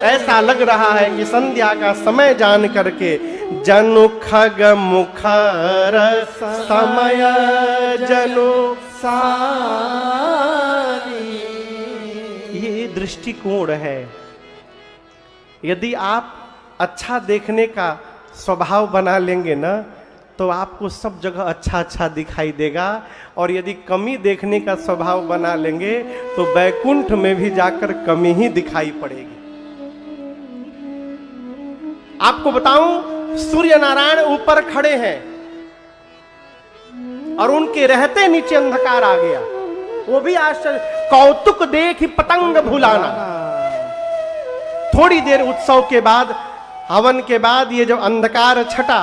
ऐसा लग रहा है कि संध्या का समय जान करके जनु खग मुखर समय जनु सारी, ये दृष्टिकोण है। यदि आप अच्छा देखने का स्वभाव बना लेंगे ना तो आपको सब जगह अच्छा अच्छा दिखाई देगा, और यदि कमी देखने का स्वभाव बना लेंगे तो वैकुंठ में भी जाकर कमी ही दिखाई पड़ेगी। आपको बताऊं, सूर्य नारायण ऊपर खड़े हैं और उनके रहते नीचे अंधकार आ गया। वो भी आश्चर्य, कौतुक देख पतंग भुलाना। थोड़ी देर उत्सव के बाद, हवन के बाद, ये जब अंधकार छटा,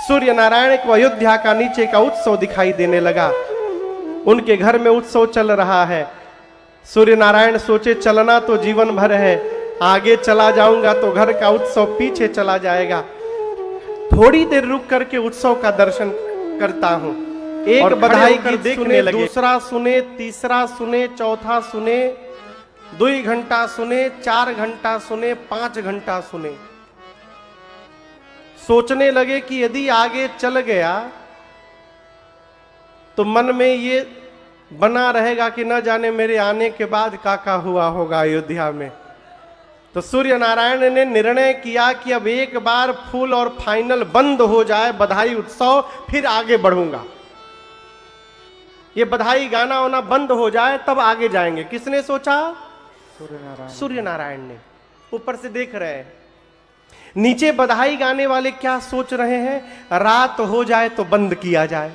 सूर्य नारायण को अयोध्या का नीचे का उत्सव दिखाई देने लगा। उनके घर में उत्सव चल रहा है। सूर्य नारायण सोचे चलना तो जीवन भर है, आगे चला जाऊंगा तो घर का उत्सव पीछे चला जाएगा। थोड़ी देर रुक करके उत्सव का दर्शन करता हूं। एक बधाई गीत देखने लगे, दूसरा सुने, तीसरा सुने, चौथा सुने, 2 घंटा सुने, 4 घंटा सुने, 5 घंटा सुने। सोचने लगे कि यदि आगे चल गया तो मन में ये बना रहेगा कि न जाने मेरे आने के बाद क्या हुआ होगा अयोध्या में। तो सूर्य नारायण ने निर्णय किया कि अब एक बार फुल और फाइनल बंद हो जाए बधाई उत्सव, फिर आगे बढ़ूंगा। ये बधाई गाना वाना बंद हो जाए तब आगे जाएंगे। किसने सोचा? सूर्य नारायण ने। ऊपर से देख रहे हैं, नीचे बधाई गाने वाले क्या सोच रहे हैं? रात हो जाए तो बंद किया जाए।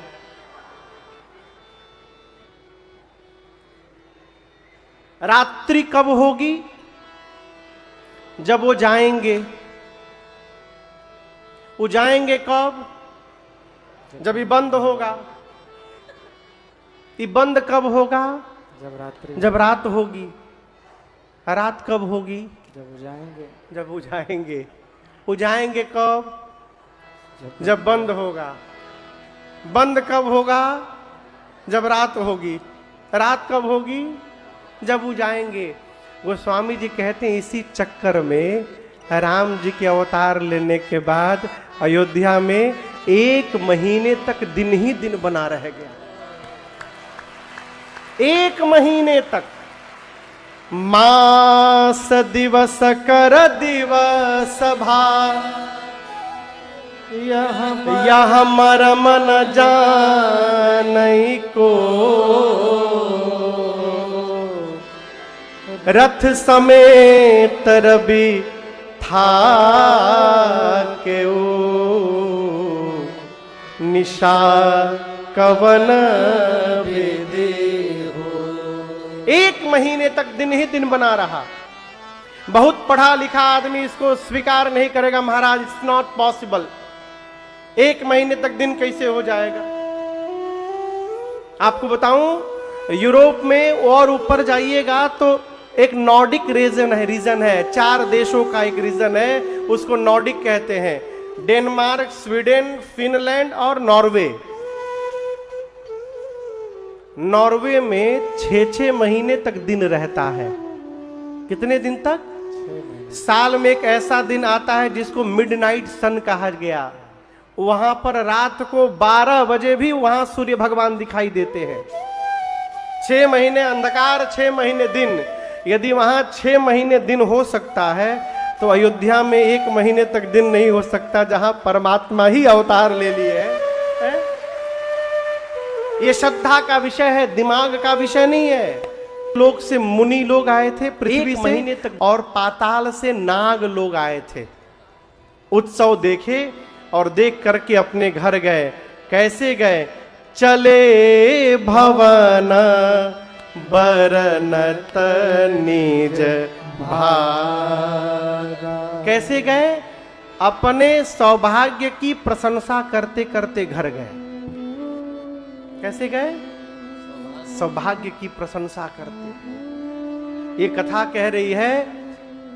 रात्रि कब होगी? जब वो जाएंगे। वो जाएंगे कब? जब ये बंद होगा। ये बंद कब होगा? जब रात होगी। रात कब होगी? जब वो जाएंगे। वो जाएंगे कब? जब बंद होगा। बंद कब होगा? जब रात होगी। रात कब होगी? जब वो जाएंगे। गोस्वामी जी कहते हैं इसी चक्कर में राम जी के अवतार लेने के बाद अयोध्या में 1 महीने तक दिन ही दिन बना रह गया। 1 महीने तक मास दिवस कर दिवस भा, यह मरम न जानई को, रथ समेत रवि था के निशा कवन विधि हो। 1 महीने तक दिन ही दिन बना रहा। बहुत पढ़ा लिखा आदमी इसको स्वीकार नहीं करेगा, महाराज इट्स नॉट पॉसिबल। 1 महीने तक दिन कैसे हो जाएगा? आपको बताऊं, यूरोप में और ऊपर जाइएगा तो एक नॉर्डिक रीजन है, 4 देशों का एक रीजन है, उसको नॉर्डिक कहते हैं। डेनमार्क, स्वीडन, फिनलैंड और नॉर्वे। नॉर्वे में 6 महीने तक दिन रहता है। कितने दिन तक? साल में एक ऐसा दिन आता है जिसको मिडनाइट सन कहा गया। वहां पर रात को 12 बजे भी वहां सूर्य भगवान दिखाई देते हैं। 6 महीने अंधकार, 6 महीने दिन। यदि वहां 6 महीने दिन हो सकता है तो अयोध्या में 1 महीने तक दिन नहीं हो सकता, जहां परमात्मा ही अवतार ले लिए है? ये श्रद्धा का विषय है, दिमाग का विषय नहीं है। लोक से मुनि लोग आए थे पृथ्वी 1 महीने तक, और पाताल से नाग लोग आए थे। उत्सव देखे और देख करके अपने घर गए। कैसे गए? चले भवन बरनत निज भागा। कैसे गए? अपने सौभाग्य की प्रशंसा करते करते घर गए। कैसे गए? सौभाग्य की प्रशंसा करते। ये कथा कह रही है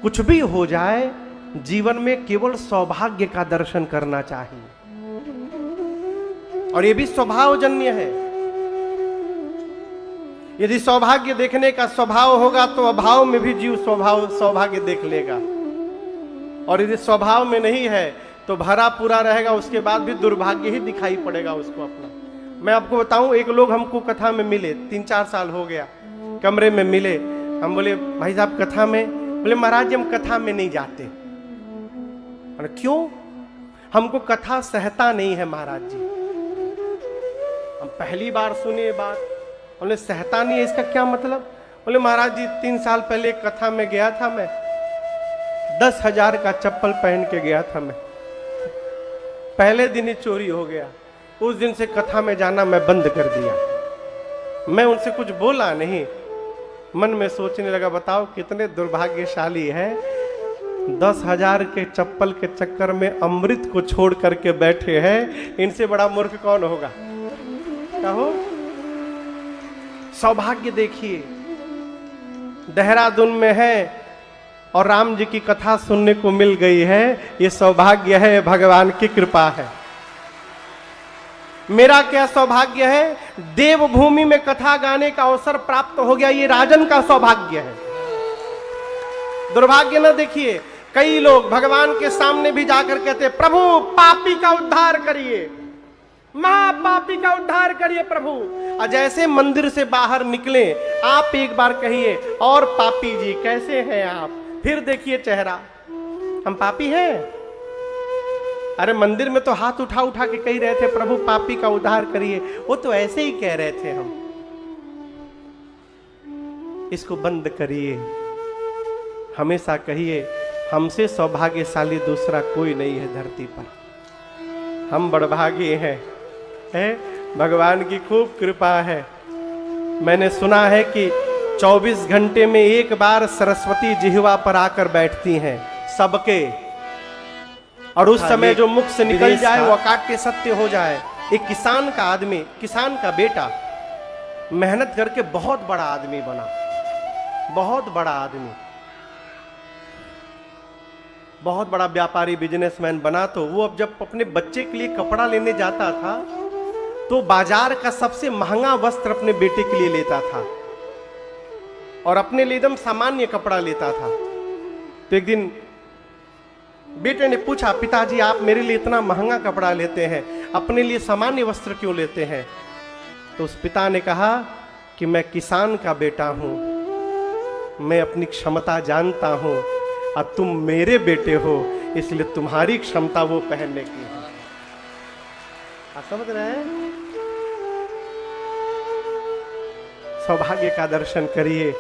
कुछ भी हो जाए जीवन में केवल सौभाग्य का दर्शन करना चाहिए, और ये भी स्वभावजन्य है। यदि सौभाग्य देखने का स्वभाव होगा तो अभाव में भी जीव सौभाग्य देख लेगा, और यदि स्वभाव में नहीं है तो भरा पूरा रहेगा, उसके बाद भी दुर्भाग्य ही दिखाई पड़ेगा उसको अपना। मैं आपको बताऊं, एक लोग हमको कथा में मिले, 3-4 साल हो गया, कमरे में मिले। हम बोले भाई साहब कथा में? बोले महाराज हम कथा में नहीं जाते। क्यों? हमको कथा सहता नहीं है महाराज जी। हम पहली बार सुने ये बात। बोले सहता नहीं है, इसका क्या मतलब? बोले महाराज जी 3 साल पहले एक कथा में गया था, मैं 10,000 का चप्पल पहन के गया था, मैं पहले दिन ही चोरी हो गया। उस दिन से कथा में जाना मैं बंद कर दिया। मैं उनसे कुछ बोला नहीं, मन में सोचने लगा बताओ कितने दुर्भाग्यशाली है, 10,000 के चप्पल के चक्कर में अमृत को छोड़ करके बैठे हैं। इनसे बड़ा मूर्ख कौन होगा? कहो। सौभाग्य देखिए, देहरादून में है और राम जी की कथा सुनने को मिल गई है। ये सौभाग्य है, भगवान की कृपा है। मेरा क्या सौभाग्य है? देवभूमि में कथा गाने का अवसर प्राप्त हो गया, ये राजन का सौभाग्य है। दुर्भाग्य न देखिए, कई लोग भगवान के सामने भी जाकर कहते प्रभु पापी का उद्धार करिए, महापापी का उद्धार करिए प्रभु। और जैसे मंदिर से बाहर निकले, आप एक बार कहिए और पापी जी कैसे हैं आप, फिर देखिए चेहरा, हम पापी हैं। अरे मंदिर में तो हाथ उठा उठा के कह रहे थे प्रभु पापी का उद्धार करिए, वो तो ऐसे ही कह रहे थे हम। इसको बंद करिए, हमेशा कहिए हमसे सौभाग्यशाली दूसरा कोई नहीं है धरती पर, हम बड़भागी हैं, भगवान की खूब कृपा है। मैंने सुना है कि 24 घंटे में एक बार सरस्वती जिह्वा पर आकर बैठती हैं सबके, और उस समय जो मुख से निकल जाए वो अकाट्य सत्य हो जाए। एक किसान का आदमी, किसान का बेटा मेहनत करके बहुत बड़ा आदमी बना, बहुत बड़ा आदमी, बहुत बड़ा व्यापारी बिजनेसमैन बना। तो वो अब जब अपने बच्चे के लिए कपड़ा लेने जाता था तो बाजार का सबसे महंगा वस्त्र अपने बेटे के लिए लेता था और अपने लिए एकदम सामान्य कपड़ा लेता था। तो एक दिन बेटे ने पूछा पिताजी आप मेरे लिए इतना महंगा कपड़ा लेते हैं, अपने लिए सामान्य वस्त्र क्यों लेते हैं? तो उस पिता ने कहा कि मैं किसान का बेटा हूं, मैं अपनी क्षमता जानता हूं और तुम मेरे बेटे हो, इसलिए तुम्हारी क्षमता वो पहनने की है। आप समझ रहे हैं? सौभाग्य का दर्शन करिए।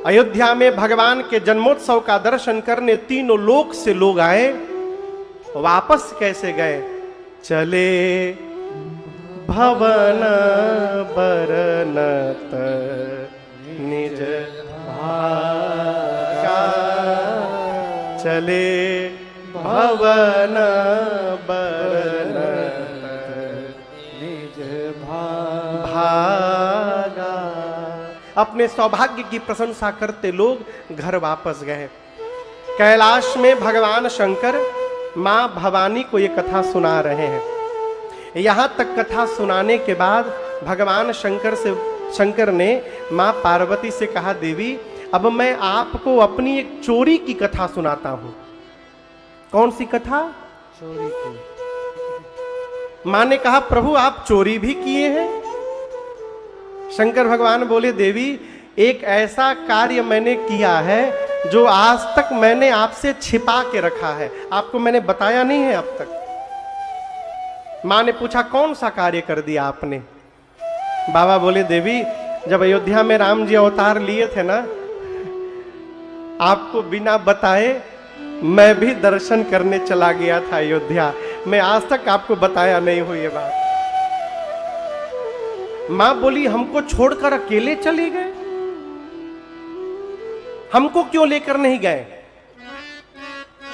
अयोध्या में भगवान के जन्मोत्सव का दर्शन करने तीनों लोक से लोग आए, वापस कैसे गए? चले भवन बरनत निज भागा, चले भवन बरनत निज भागा। अपने सौभाग्य की प्रशंसा करते लोग घर वापस गए। कैलाश में भगवान शंकर मां भवानी को ये कथा सुना रहे हैं। यहां तक कथा सुनाने के बाद भगवान शंकर ने मां पार्वती से कहा देवी अब मैं आपको अपनी एक चोरी की कथा सुनाता हूं। कौन सी कथा? चोरी की। मां ने कहा प्रभु आप चोरी भी किए हैं? शंकर भगवान बोले देवी एक ऐसा कार्य मैंने किया है जो आज तक मैंने आपसे छिपा के रखा है, आपको मैंने बताया नहीं है अब तक। मां ने पूछा कौन सा कार्य कर दिया आपने? बाबा बोले देवी जब अयोध्या में राम जी अवतार लिए थे ना, आपको बिना बताए मैं भी दर्शन करने चला गया था अयोध्या। मैं आज तक आपको बताया नहीं हुई ये बात। मां बोली हमको छोड़कर अकेले चले गए, हमको क्यों लेकर नहीं गए?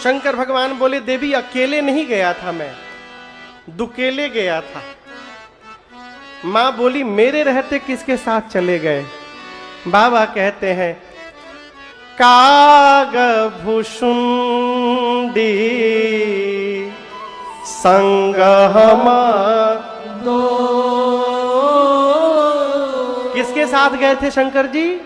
शंकर भगवान बोले देवी अकेले नहीं गया था, मैं दुकेले गया था। मां बोली मेरे रहते किसके साथ चले गए? बाबा कहते हैं काग भुषुंडी संग हम दो। किस किसके साथ गए थे शंकर जी?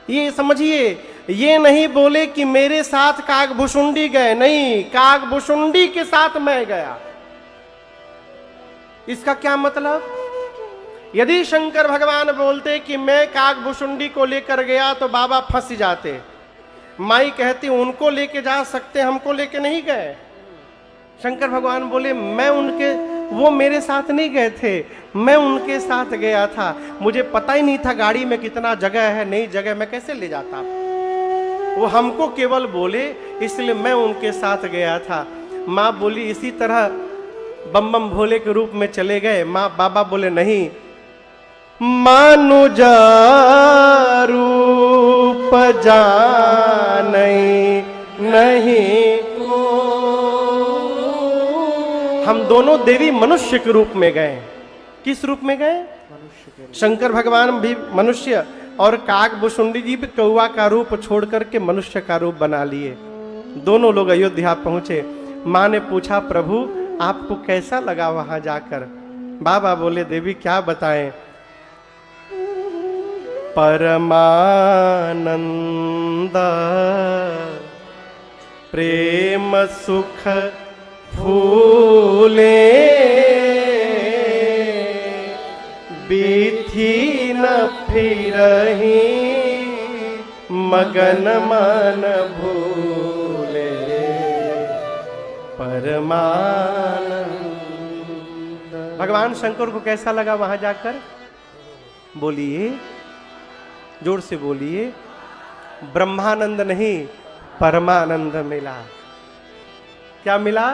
ये समझिए, ये नहीं बोले कि मेरे साथ काकभुशुंडी गए, नहीं, काकभुशुंडी के साथ मैं गया। इसका क्या मतलब? यदि शंकर भगवान बोलते कि मैं काकभुशुंडी को लेकर गया तो बाबा फंस जाते। माई कहती उनको लेके जा सकते, हमको लेके नहीं गए। शंकर भगवान बोले मैं उनके, वो मेरे साथ नहीं गए थे, मैं उनके साथ गया था। मुझे पता ही नहीं था गाड़ी में कितना जगह है, नई जगह मैं कैसे ले जाता। वो हमको केवल बोले, इसलिए मैं उनके साथ गया था। माँ बोली इसी तरह बम बम भोले के रूप में चले गए। माँ बाबा बोले नहीं, मानुजा रूप जानै नहीं। हम दोनों देवी मनुष्य के रूप में गए। किस रूप में गए? मनुष्य के। शंकर भगवान भी मनुष्य और काकभुशुंडी जी भी कौवा का रूप छोड़ करके मनुष्य का रूप बना लिए। दोनों लोग अयोध्या पहुंचे। माँ ने पूछा प्रभु आपको कैसा लगा वहां जाकर? बाबा बोले देवी क्या बताएं, परमानंद प्रेम सुख फूले बीथी न फिरही मगन मन भूले परमानंद। भगवान शंकर को कैसा लगा वहां जाकर? बोलिए, जोर से बोलिए। ब्रह्मानंद नहीं, परमानंद मिला। क्या मिला?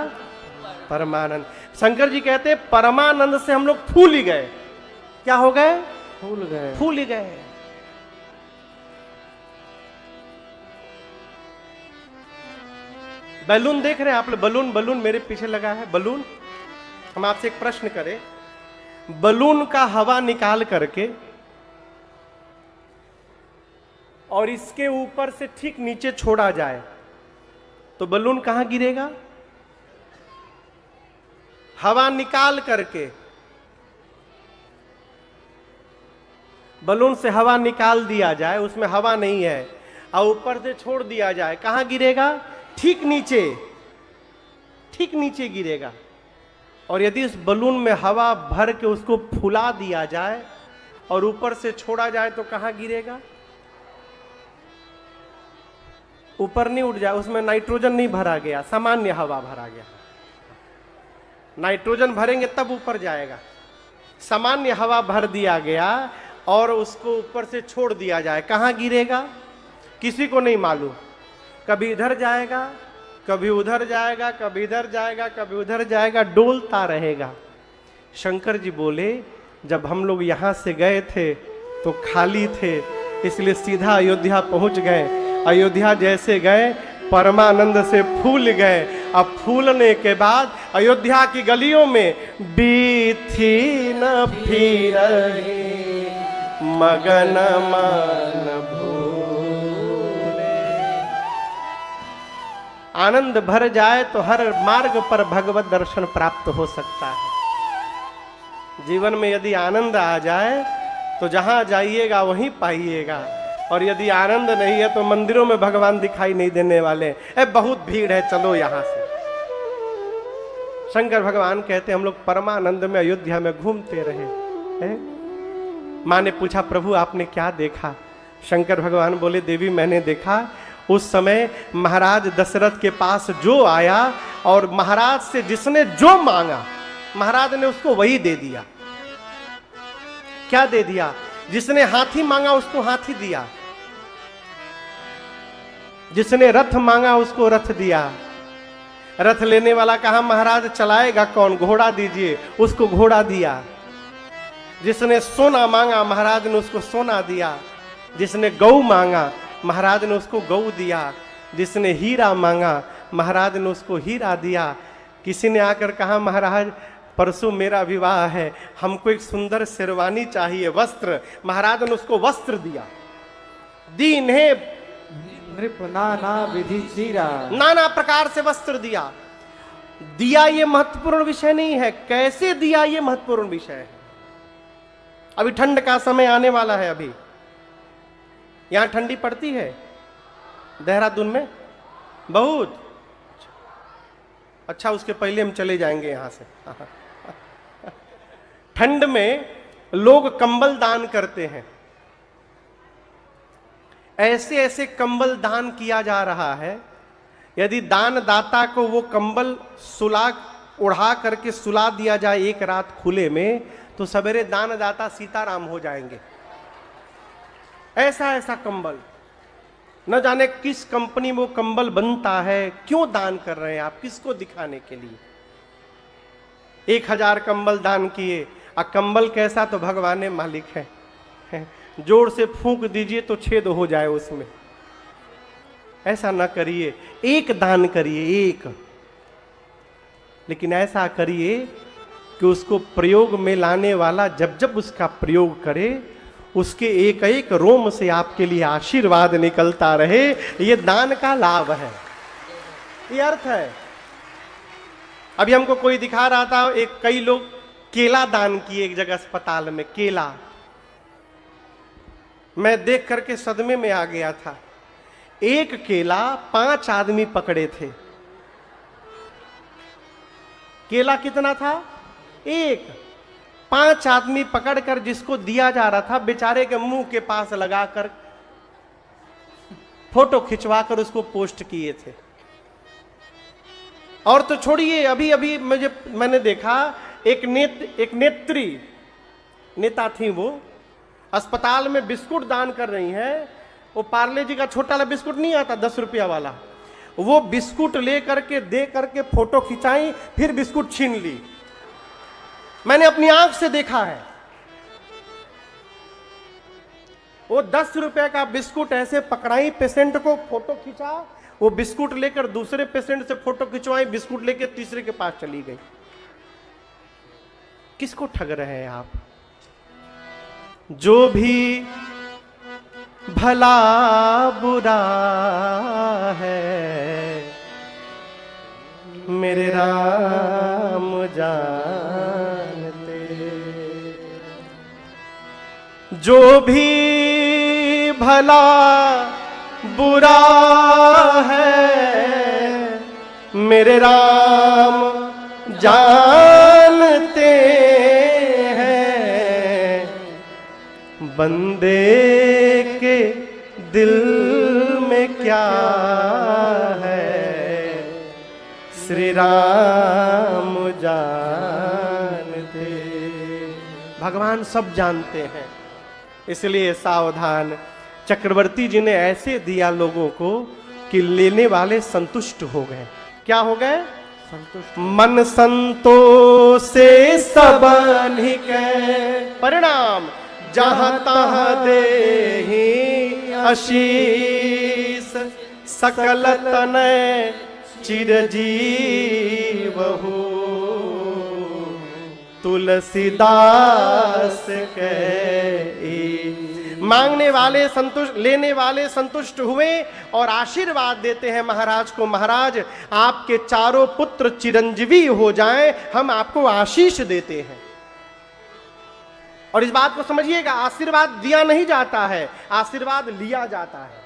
परमानंद। शंकर जी कहते परमानंद से हम लोग फूल ही गए। क्या हो गए? फूल गए, फूल ही गए। बैलून देख रहे हैं आप लोग? बलून, बलून मेरे पीछे लगा है बलून। हम आपसे एक प्रश्न करें, बलून का हवा निकाल करके और इसके ऊपर से ठीक नीचे छोड़ा जाए तो बलून कहां गिरेगा? हवा निकाल करके, बलून से हवा निकाल दिया जाए, उसमें हवा नहीं है, और ऊपर से छोड़ दिया जाए, कहां गिरेगा? ठीक नीचे, ठीक नीचे गिरेगा। और यदि इस बलून में हवा भर के उसको फुला दिया जाए और ऊपर से छोड़ा जाए तो कहां गिरेगा? ऊपर नहीं उड़ जाए, उसमें नाइट्रोजन नहीं भरा गया, सामान्य हवा भरा गया। नाइट्रोजन भरेंगे तब ऊपर जाएगा। सामान्य हवा भर दिया गया और उसको ऊपर से छोड़ दिया जाए, कहां गिरेगा? किसी को नहीं मालूम। कभी इधर जाएगा, कभी उधर जाएगा, कभी इधर जाएगा, कभी उधर जाएगा, डोलता रहेगा। शंकर जी बोले जब हम लोग यहां से गए थे तो खाली थे, इसलिए सीधा अयोध्या पहुंच गए। अयोध्या जैसे गए परमानंद से फूल गए। अब फूलने के बाद अयोध्या की गलियों में बीथी न फिरही मगन मन भूले। आनंद भर जाए तो हर मार्ग पर भगवत दर्शन प्राप्त हो सकता है। जीवन में यदि आनंद आ जाए तो जहां जाइएगा वहीं पाइएगा, और यदि आनंद नहीं है तो मंदिरों में भगवान दिखाई नहीं देने वाले। बहुत भीड़ है, चलो यहां से। शंकर भगवान कहते हम लोग परमानंद में अयोध्या में घूमते रहे। माँ ने पूछा प्रभु आपने क्या देखा? शंकर भगवान बोले देवी मैंने देखा उस समय महाराज दशरथ के पास जो आया और महाराज से जिसने जो मांगा महाराज ने उसको वही दे दिया। क्या दे दिया? जिसने हाथी मांगा उसको हाथी दिया, जिसने रथ मांगा उसको रथ दिया। रथ लेने वाला कहा महाराज चलाएगा कौन? घोड़ा दीजिए, उसको घोड़ा दिया। जिसने सोना मांगा महाराज ने उसको सोना दिया। जिसने गौ मांगा महाराज ने उसको गौ दिया। जिसने हीरा मांगा महाराज ने उसको हीरा दिया। किसी ने आकर कहा महाराज परसों मेरा विवाह है, हमको एक सुंदर शेरवानी चाहिए, वस्त्र। महाराज ने उसको वस्त्र दिया। दीन है नृप नाना विधि चीरा, नाना प्रकार से वस्त्र दिया। दिया ये महत्वपूर्ण विषय नहीं है, कैसे दिया ये महत्वपूर्ण विषय है। अभी ठंड का समय आने वाला है। अभी यहां ठंडी पड़ती है देहरादून में बहुत। अच्छा, उसके पहले हम चले जाएंगे यहां से। ठंड में लोग कंबल दान करते हैं। ऐसे ऐसे कंबल दान किया जा रहा है, यदि दानदाता को वो कंबल सुला उड़ा करके सुला दिया जाए एक रात खुले में, तो सवेरे दानदाता सीताराम हो जाएंगे। ऐसा ऐसा कंबल, न जाने किस कंपनी में वो कंबल बनता है, क्यों दान कर रहे हैं आप, किसको दिखाने के लिए। 1000 कंबल दान किए, और कंबल कैसा तो भगवान ने मालिक है। जोर से फूंक दीजिए तो छेद हो जाए उसमें। ऐसा ना करिए, एक दान करिए, एक। लेकिन ऐसा करिए कि उसको प्रयोग में लाने वाला जब जब उसका प्रयोग करे, उसके एक एक रोम से आपके लिए आशीर्वाद निकलता रहे। ये दान का लाभ है, ये अर्थ है। अभी हमको कोई दिखा रहा था, कई लोग केला दान किए एक जगह अस्पताल में। केला मैं देख करके सदमे में आ गया था। एक केला 5 आदमी पकड़े थे। केला कितना था? एक। 5 आदमी पकड़कर जिसको दिया जा रहा था, बेचारे के मुंह के पास लगाकर फोटो खिंचवाकर उसको पोस्ट किए थे। और तो छोड़िए, अभी अभी मैंने देखा एक नेत्री नेता थी, वो अस्पताल में बिस्कुट दान कर रही हैं। वो पार्ले जी का छोटा वाला बिस्कुट नहीं आता 10 रुपया वाला, वो बिस्कुट ले करके दे करके फोटो खिंचाई, फिर बिस्कुट छीन ली। मैंने अपनी आंख से देखा है। वो 10 रुपए का बिस्कुट ऐसे पकड़ाई, पेशेंट को फोटो खिंचा, वो बिस्कुट लेकर दूसरे पेशेंट से फोटो खिंचवाई, बिस्कुट लेकर तीसरे के पास चली गई। किसको ठग रहे हैं आप? जो भी भला बुरा है मेरे राम जानते। जो भी भला बुरा है मेरे राम जानते हैं। बंदे के दिल में क्या है श्री राम जानते। भगवान सब जानते हैं, इसलिए सावधान। चक्रवर्ती जी ने ऐसे दिया लोगों को कि लेने वाले संतुष्ट हो गए। क्या हो गए? संतुष्ट। मन संतोष से सबनिक परिणाम, जहां तहां देहि आशीष। सकल तनय चिरजीव हो तुलसीदास के। मांगने वाले संतुष्ट, लेने वाले संतुष्ट हुए और आशीर्वाद देते हैं महाराज को। महाराज, आपके चारों पुत्र चिरंजीवी हो जाएं, हम आपको आशीष देते हैं। और इस बात को समझिएगा, आशीर्वाद दिया नहीं जाता है, आशीर्वाद लिया जाता है।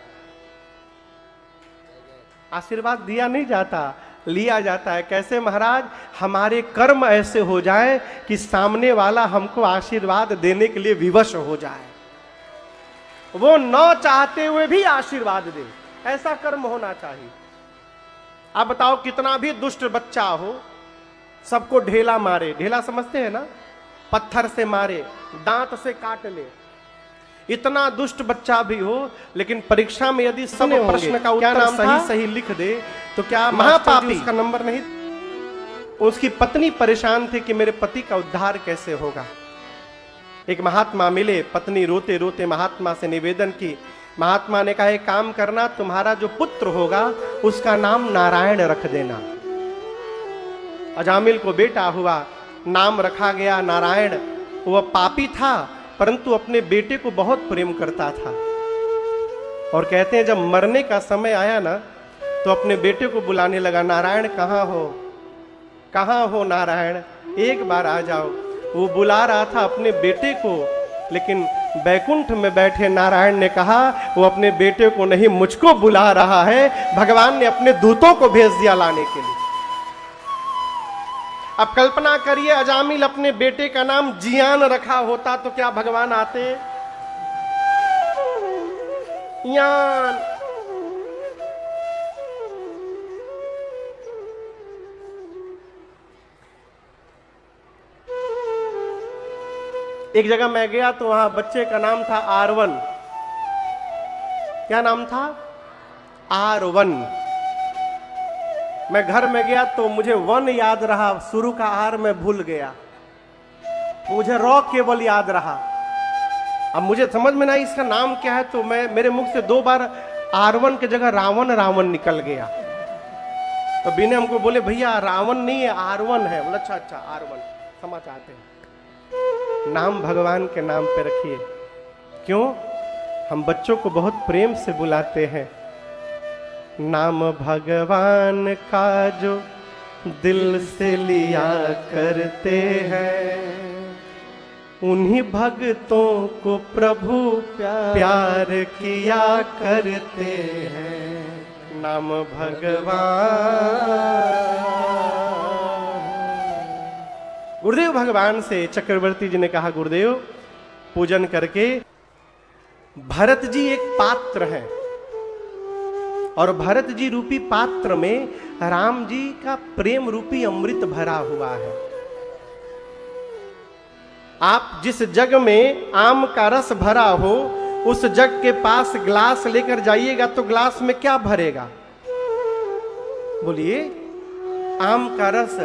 आशीर्वाद दिया नहीं जाता, लिया जाता है। कैसे महाराज? हमारे कर्म ऐसे हो जाएं कि सामने वाला हमको आशीर्वाद देने के लिए विवश हो जाए, वो न चाहते हुए भी आशीर्वाद दे। ऐसा कर्म होना चाहिए। आप बताओ, कितना भी दुष्ट बच्चा हो, सबको ढेला मारे, ढेला समझते हैं ना, पत्थर से मारे, दांत से काट ले, इतना दुष्ट बच्चा भी हो, लेकिन परीक्षा में यदि सब प्रश्न का उत्तर सही सही लिख दे तो क्या महापापी उसका नंबर नहीं? उसकी पत्नी परेशान थी कि मेरे पति का उद्धार कैसे होगा। एक महात्मा मिले, पत्नी रोते रोते महात्मा से निवेदन की। महात्मा ने कहा, एक काम करना, तुम्हारा जो पुत्र होगा उसका नाम नारायण रख देना। अजामिल को बेटा हुआ, नाम रखा गया नारायण। वह पापी था परंतु अपने बेटे को बहुत प्रेम करता था। और कहते हैं जब मरने का समय आया ना, तो अपने बेटे को बुलाने लगा, नारायण कहाँ हो, कहाँ हो नारायण, एक बार आ जाओ। वो बुला रहा था अपने बेटे को लेकिन बैकुंठ में बैठे नारायण ने कहा वो अपने बेटे को नहीं मुझको बुला रहा है। भगवान ने अपने दूतों को भेज दिया लाने के लिए। अब कल्पना करिए अजामिल अपने बेटे का नाम जियान रखा होता तो क्या भगवान आते? यान। एक जगह मैं गया तो वहां बच्चे का नाम था आरवन। क्या नाम था? आरवन। मैं घर में गया तो मुझे वन याद रहा, शुरू का आर मैं भूल गया, मुझे रॉ केवल याद रहा। अब मुझे समझ में नहीं इसका नाम क्या है, तो मेरे मुख से 2 बार आरवन की जगह रावण रावण निकल गया। तो बीने हमको बोले भैया रावण नहीं है आरवन है। बोला अच्छा अच्छा आरवन, क्षमा चाहते हैं। नाम भगवान के नाम पे रखिए। क्यों? हम बच्चों को बहुत प्रेम से बुलाते हैं। नाम भगवान का जो दिल से लिया करते हैं, उन्हीं भक्तों को प्रभु प्यार किया करते हैं। नाम भगवान। गुरुदेव भगवान से चक्रवर्ती जी ने कहा गुरुदेव पूजन करके, भरत जी एक पात्र है और भरत जी रूपी पात्र में राम जी का प्रेम रूपी अमृत भरा हुआ है। आप जिस जग में आम का रस भरा हो उस जग के पास ग्लास लेकर जाइएगा तो ग्लास में क्या भरेगा? बोलिए आम का रस।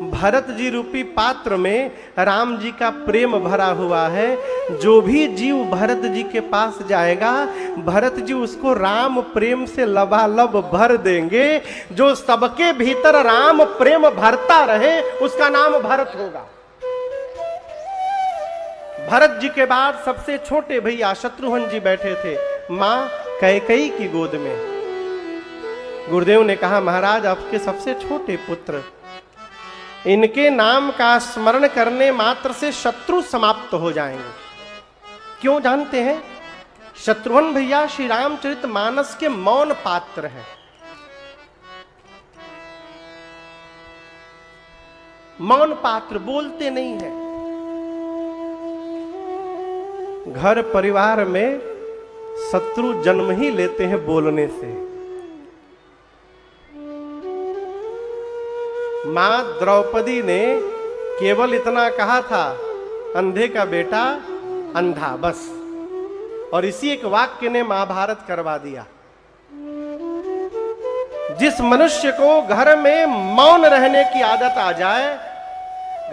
भरत जी रूपी पात्र में राम जी का प्रेम भरा हुआ है। जो भी जीव भरत जी के पास जाएगा भरत जी उसको राम प्रेम से लबालब भर देंगे। जो सबके भीतर राम प्रेम भरता रहे उसका नाम भरत होगा। भरत जी के बाद सबसे छोटे भैया शत्रुघ्न जी बैठे थे मां कैकेयी की गोद में। गुरुदेव ने कहा महाराज आपके सबसे छोटे पुत्र, इनके नाम का स्मरण करने मात्र से शत्रु समाप्त हो जाएंगे। क्यों जानते हैं? शत्रुघ्न भैया श्री रामचरितमानस के मौन पात्र हैं। मौन पात्र, बोलते नहीं हैं। घर परिवार में शत्रु जन्म ही लेते हैं बोलने से। मां द्रौपदी ने केवल इतना कहा था, अंधे का बेटा अंधा, बस। और इसी एक वाक्य ने महाभारत करवा दिया। जिस मनुष्य को घर में मौन रहने की आदत आ जाए,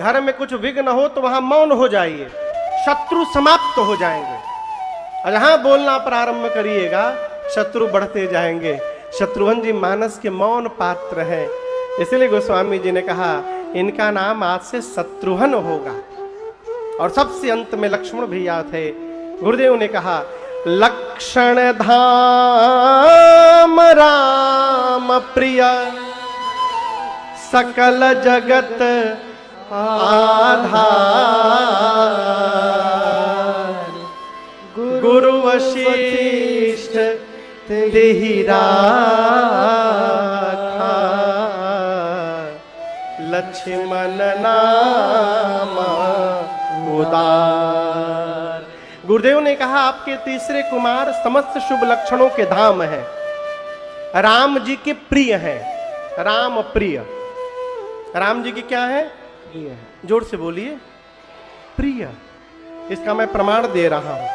घर में कुछ विघ्न हो तो वहां मौन हो जाइए, शत्रु समाप्त हो जाएंगे। और जहां बोलना प्रारंभ करिएगा शत्रु बढ़ते जाएंगे। शत्रुघ्न जी मानस के मौन पात्र हैं। इसलिए गोस्वामी जी ने कहा इनका नाम आज से शत्रुघ्न होगा। और सबसे अंत में लक्ष्मण भैया थे। गुरुदेव ने कहा लक्षण धाम राम प्रिय, सकल जगत आधार, गुरु वशिष्ठ तेहि राखा, लक्ष्मण नाम उदार। गुरुदेव ने कहा आपके तीसरे कुमार समस्त शुभ लक्षणों के धाम हैं, राम जी के प्रिय हैं। राम प्रिय, राम जी की क्या है? प्रिय है। जोर से बोलिए प्रिय। इसका मैं प्रमाण दे रहा हूं।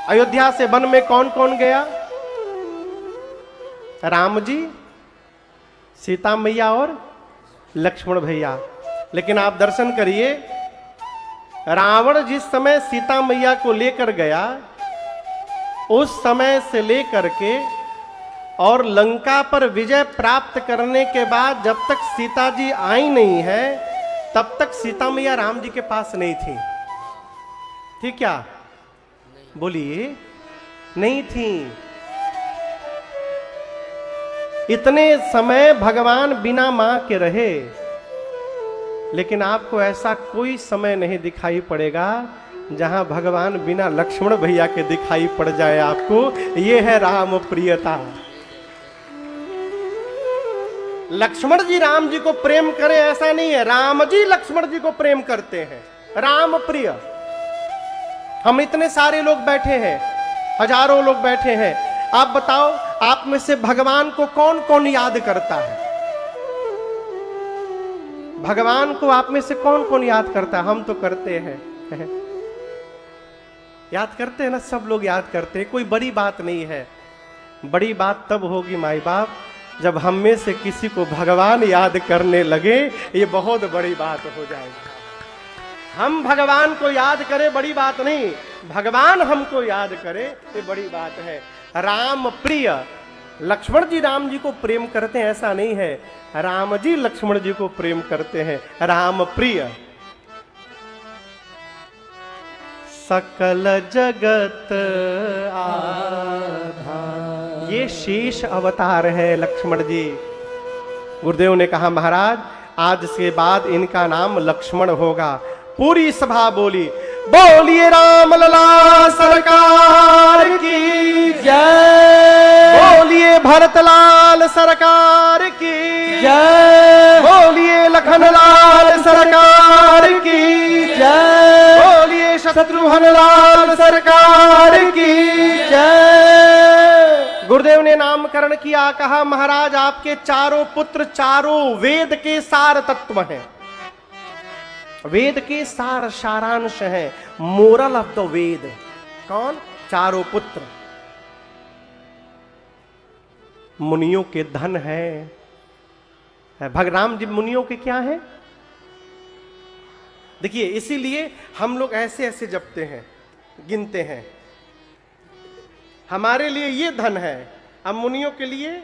अयोध्या से वन में कौन कौन गया? राम जी, सीता मैया और लक्ष्मण भैया। लेकिन आप दर्शन करिए, रावण जिस समय सीता मैया को लेकर गया उस समय से लेकर के और लंका पर विजय प्राप्त करने के बाद जब तक सीता जी आई नहीं है तब तक सीता मैया राम जी के पास नहीं थी। थी क्या? बोलिए, नहीं थी। इतने समय भगवान बिना मां के रहे। लेकिन आपको ऐसा कोई समय नहीं दिखाई पड़ेगा जहां भगवान बिना लक्ष्मण भैया के दिखाई पड़ जाए आपको। ये है राम प्रियता। लक्ष्मण जी राम जी को प्रेम करें ऐसा नहीं है, राम जी लक्ष्मण जी को प्रेम करते हैं। राम प्रिय। हम इतने सारे लोग बैठे हैं, हजारों लोग बैठे हैं, आप बताओ आप में से भगवान को कौन कौन याद करता है? भगवान को आप में से कौन कौन याद करता है? हम तो करते हैं याद करते हैं ना, सब लोग याद करते हैं। कोई बड़ी बात नहीं है। बड़ी बात तब होगी माई बाप जब हम में से किसी को भगवान याद करने लगे, ये बहुत बड़ी बात हो जाएगी। हम भगवान को याद करें बड़ी बात नहीं, भगवान हमको याद करे ये बड़ी बात है। राम प्रिय। लक्ष्मण जी राम जी को प्रेम करते हैं ऐसा नहीं है, राम जी लक्ष्मण जी को प्रेम करते हैं। राम प्रिय। सकल जगत आधार, ये शेष अवतार है लक्ष्मण जी। गुरुदेव ने कहा महाराज आज से बाद इनका नाम लक्ष्मण होगा। पूरी सभा बोली, बोलिए राम लला सरकार की जय, बोलिए भरतलाल सरकार की जय, बोलिए लखनलाल सरकार की जय, बोलिए शत्रुघ्न लाल सरकार की जय। गुरुदेव ने नामकरण किया, कहा महाराज आपके चारों पुत्र चारों वेद के सार तत्व हैं, वेद के सार सारांश है, मोरल ऑफ द वेद। कौन? चारों पुत्र मुनियों के धन है। भगराम जी मुनियों के क्या है? देखिए इसीलिए हम लोग ऐसे ऐसे जपते हैं, गिनते हैं। हमारे लिए ये धन है, अब मुनियों के लिए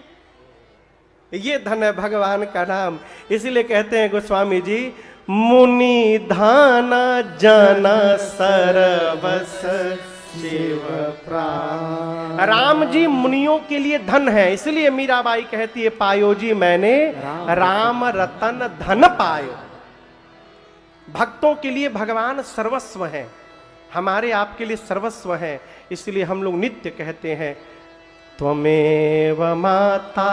ये धन है भगवान का नाम। इसीलिए कहते हैं गोस्वामी जी, मुनि धाना जाना सरवस शिव प्राण। राम जी मुनियों के लिए धन है, इसलिए मीराबाई कहती है पायो जी मैंने राम रतन धन पायो। भक्तों के लिए भगवान सर्वस्व है, हमारे आपके लिए सर्वस्व है। इसलिए हम लोग नित्य कहते हैं त्वमेव माता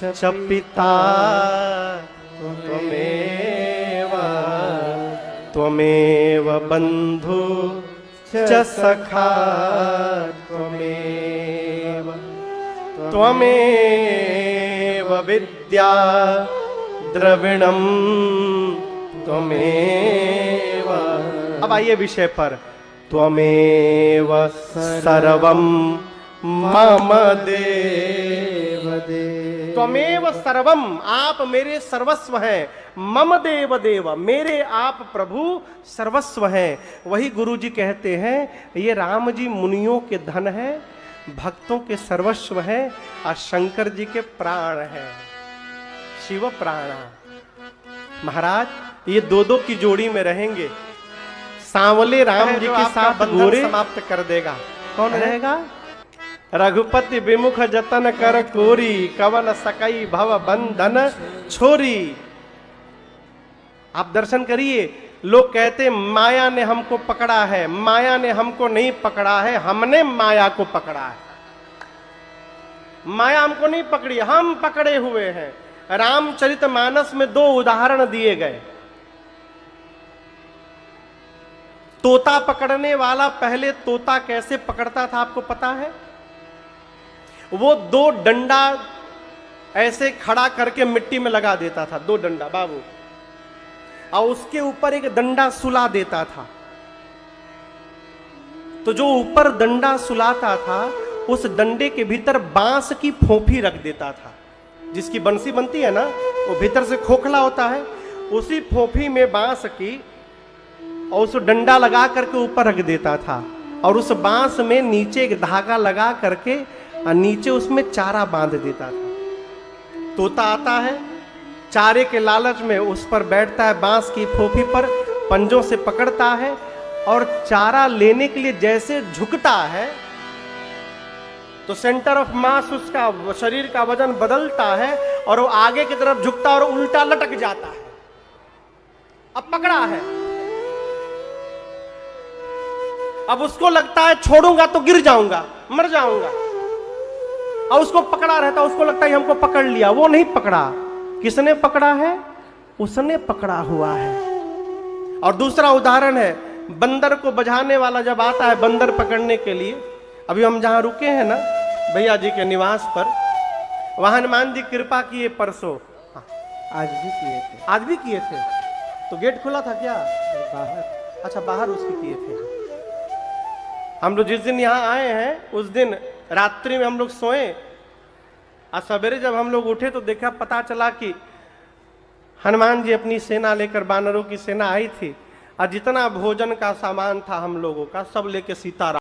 च पिता त्वमेव बंधु च सखा त्वमेव विद्या द्रविणम त्वमेव। अब आइए विषय पर। त्वमेव सर्वम मम देव देव। त्वमेव सर्वम, आप मेरे सर्वस्व हैं। मम देव देव, मेरे आप प्रभु सर्वस्व हैं। वही गुरु जी कहते हैं ये राम जी मुनियों के धन है, भक्तों के सर्वस्व है, और शंकर जी के प्राण है, शिव प्राणा। महाराज ये दो दो की जोड़ी में रहेंगे। सांवले राम जी के साथ गोरे समाप्त कर देगा। कौन रहेगा? रघुपति विमुख जतन कर कोरी, कवन सकई भव बंधन छोरी। आप दर्शन करिए, लोग कहते माया ने हमको पकड़ा है, माया ने हमको नहीं पकड़ा है, हमने माया को पकड़ा है। माया हमको नहीं पकड़ी, हम पकड़े हुए हैं। रामचरितमानस में दो उदाहरण दिए गए। तोता पकड़ने वाला पहले तोता कैसे पकड़ता था आपको पता है? वो दो डंडा ऐसे खड़ा करके मिट्टी में लगा देता था, दो डंडा बाबू, और उसके ऊपर एक डंडा सुला देता था। तो जो ऊपर डंडा सुलाता था उस डंडे के भीतर बांस की फोफी रख देता था। जिसकी बंसी बनती है ना, वो भीतर से खोखला होता है, उसी फोफी में बांस की और उस डंडा लगा करके ऊपर रख देता था, और उस बांस में नीचे एक धागा लगा करके और नीचे उसमें चारा बांध देता था। तोता आता है, चारे के लालच में उस पर बैठता है, बांस की फोफी पर पंजों से पकड़ता है, और चारा लेने के लिए जैसे झुकता है तो सेंटर ऑफ मास उसका शरीर का वजन बदलता है और वो आगे की तरफ झुकता और उल्टा लटक जाता है। अब पकड़ा है, अब उसको लगता है छोड़ूंगा तो गिर जाऊंगा, मर जाऊंगा, और उसको पकड़ा रहता, उसको लगता है हमको पकड़ लिया। वो नहीं पकड़ा, किसने पकड़ा है? उसने पकड़ा हुआ है। और दूसरा उदाहरण है, बंदर को बजाने वाला जब आता है बंदर पकड़ने के लिए, अभी हम जहां रुके हैं ना भैया जी के निवास पर, वहां हनुमान जी कृपा किए परसों, आज भी किए थे। आज भी किए थे, तो गेट खुला था क्या? बाहर। अच्छा, बाहर उसके किए थे। हम लोग जिस दिन यहाँ आए हैं उस दिन रात्रि में हम लोग सोए, और सवेरे जब हम लोग उठे तो देखा, पता चला कि हनुमान जी अपनी सेना लेकर, बानरों की सेना आई थी, और जितना भोजन का सामान था हम लोगों का सब लेके सीताराम